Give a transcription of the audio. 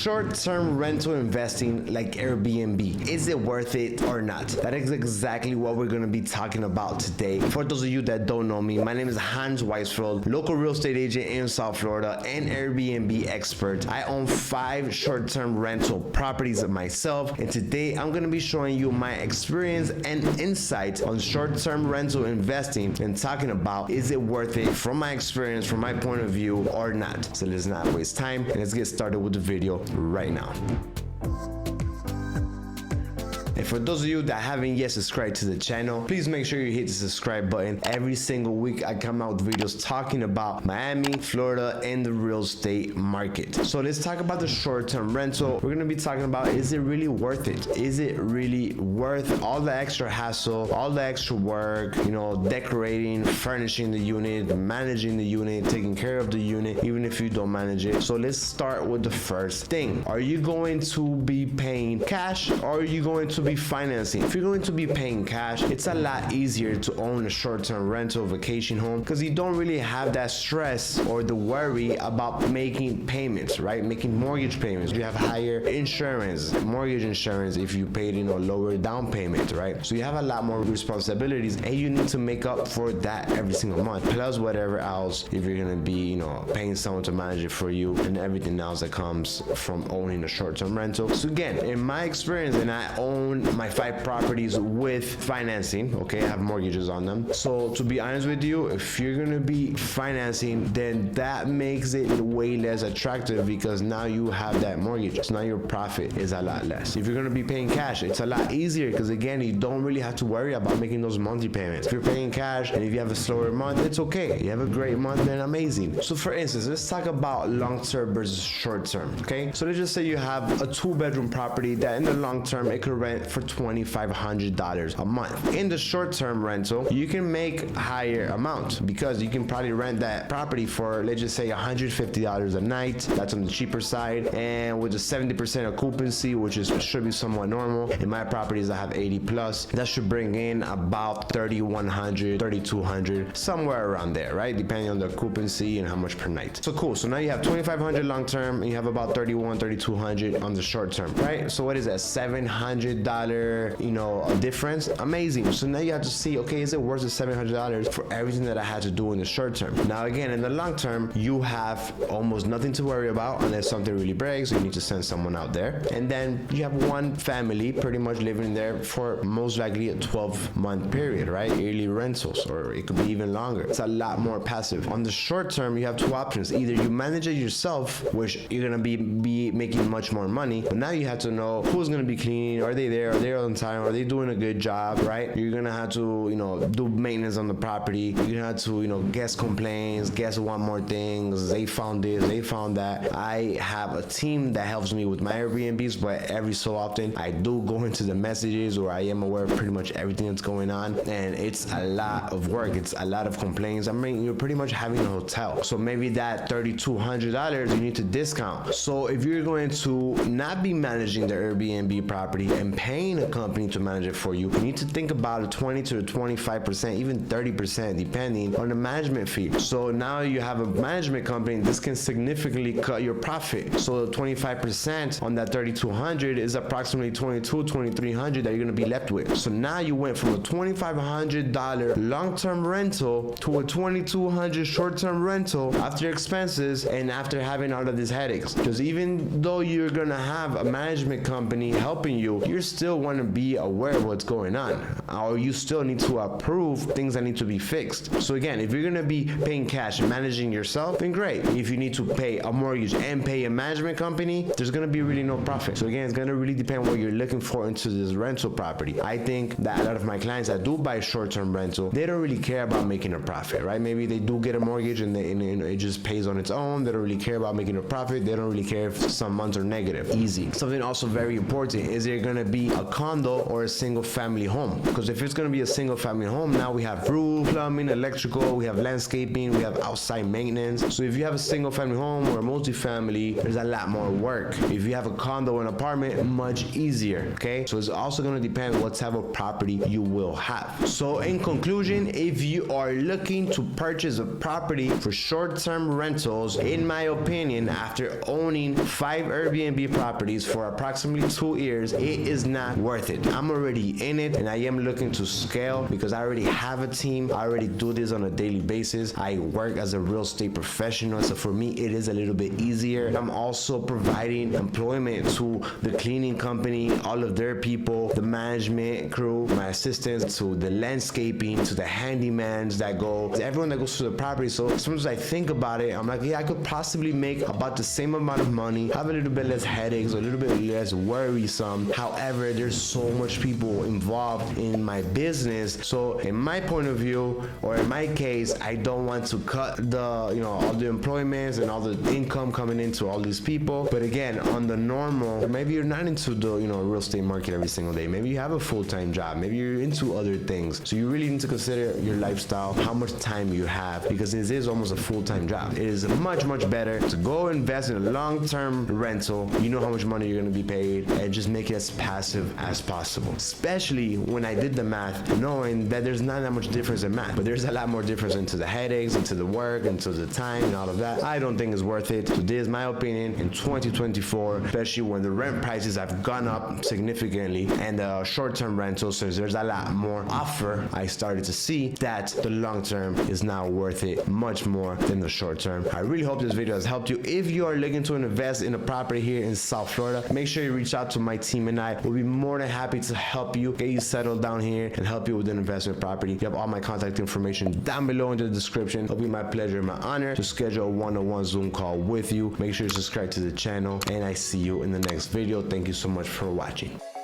short-term rental investing like Airbnb, is it worth it or not? That is exactly what we're going to be talking about today. For those of you that don't know me, my name is Hans Weisfeld, local real estate agent in South Florida and Airbnb expert. I own 5 short-term rental properties myself, and today I'm going to be showing you my experience and insights on short-term rental investing and talking about, is it worth it from my experience, from my point of view or not? So let's not waste time and let's get started with the video right now. And for those of you that haven't yet subscribed to the channel, please make sure you hit the subscribe button. Every single week I come out with videos talking about Miami, Florida, and the real estate market. So let's talk about the short-term rental. We're gonna be talking about, is it really worth it? Is it really worth all the extra hassle, all the extra work, decorating, furnishing the unit, managing the unit, taking care of the unit, even if you don't manage it? So let's start with the first thing. Are you going to be paying cash or are you going to be financing? If you're going to be paying cash, it's a lot easier to own a short-term rental vacation home because you don't really have that stress or the worry about making payments, right? Making mortgage payments. You have higher insurance, mortgage insurance if you paid in a lower down payment, right? So you have a lot more responsibilities and you need to make up for that every single month, plus whatever else if you're gonna be, paying someone to manage it for you and everything else that comes from owning a short-term rental. So again, in my experience, and I own my 5 properties with financing, okay, I have mortgages on them. So to be honest with you, if you're gonna be financing, then that makes it way less attractive because now you have that mortgage. So now your profit is a lot less. If you're gonna be paying cash, it's a lot easier because again, you don't really have to worry about making those monthly payments. If you're paying cash and if you have a slower month, it's okay. You have a great month, then amazing. So for instance, let's talk about long-term versus short-term, okay? So let's just say you have a 2-bedroom property that in the long term, it could rent for $2,500 a month. In the short-term rental, you can make higher amounts because you can probably rent that property for, let's just say, $150 a night. That's on the cheaper side, and with a 70% occupancy, which should be somewhat normal. In my properties, I have 80 plus. That should bring in about $3,100, $3,200, somewhere around there, right? Depending on the occupancy and how much per night. So cool. So now you have $2,500 long-term, and you have about $3,100, $3,200 on the short-term, right? So what is that? $700, a difference. Amazing. So now you have to see, okay, is it worth the $700 for everything that I had to do in the short term? Now again, in the long term, you have almost nothing to worry about unless something really breaks, so you need to send someone out there. And then you have one family pretty much living there for most likely a 12-month period, right? Yearly rentals, or it could be even longer. It's a lot more passive. On the short term, you have 2 options. Either you manage it yourself, which you're gonna be making much more money, but now you have to know who's gonna be cleaning. Are they there? Are they on time? Are they doing a good job, right? You're gonna have to, do maintenance on the property. You're gonna have to, guest complaints, guests want more things. They found this, they found that. I have a team that helps me with my Airbnbs, but every so often I do go into the messages or I am aware of pretty much everything that's going on, and it's a lot of work. It's a lot of complaints. I mean, you're pretty much having a hotel. So maybe that $3,200 you need to discount. So if you're going to not be managing the Airbnb property and paying a company to manage it for you, you need to think about a 20 to 25%, even 30%, depending on the management fee. So now you have a management company, this can significantly cut your profit. So 25% on that $3,200 is approximately $2,200, $2,300 that you're gonna be left with. So now you went from a $2,500 long-term rental to a $2,200 short-term rental after expenses and after having all of these headaches. Because even though you're gonna have a management company helping you, you're still want to be aware of what's going on, or you still need to approve things that need to be fixed. So again, if you're going to be paying cash and managing yourself, then great. If you need to pay a mortgage and pay a management company, there's going to be really no profit. So again, it's going to really depend what you're looking for into this rental property. I think that a lot of my clients that do buy short-term rental, they don't really care about making a profit, right? Maybe they do get a mortgage and it just pays on its own. They don't really care about making a profit. They don't really care if some months are negative. Easy. Something also very important is there going to be be a condo or a single family home. Because if it's going to be a single family home, now we have roof, plumbing, electrical, we have landscaping, we have outside maintenance. So if you have a single family home or a multi-family, there's a lot more work. If you have a condo or an apartment, much easier. Okay, so it's also going to depend what type of property you will have. So in conclusion, if you are looking to purchase a property for short-term rentals, in my opinion, after owning 5 Airbnb properties for approximately 2 years, it is not worth it. I'm already in it and I am looking to scale because I already have a team. I already do this on a daily basis. I work as a real estate professional, so for me it is a little bit easier. I'm also providing employment to the cleaning company, all of their people, the management crew, my assistants, to the landscaping, to the handymans that go, everyone that goes to the property. So sometimes I think about it, I'm like, yeah, I could possibly make about the same amount of money, have a little bit less headaches, a little bit less worrisome. However, there's so much people involved in my business. So in my point of view, or in my case, I don't want to cut the, all the employments and all the income coming into all these people. But again, on the normal, maybe you're not into the, real estate market every single day. Maybe you have a full-time job. Maybe you're into other things. So you really need to consider your lifestyle, how much time you have, because it is almost a full-time job. It is much, much better to go invest in a long-term rental. You know how much money you're going to be paid, and just make it as passive as possible. Especially when I did the math, knowing that there's not that much difference in math, but there's a lot more difference into the headaches, into the work, into the time, and all of that. I don't think it's worth it. So this is my opinion in 2024, especially when the rent prices have gone up significantly and the short-term rentals, so there's a lot more offer. I started to see that the long-term is now worth it much more than the short-term. I really hope this video has helped you. If you are looking to invest in a property here in South Florida, make sure you reach out to my team and I will be more than happy to help you get you settled down here and help you with an investment property. You have all my contact information down below in the description. It'll be my pleasure and my honor to schedule a one-on-one Zoom call with you. Make sure you subscribe to the channel and I see you in the next video. Thank you so much for watching.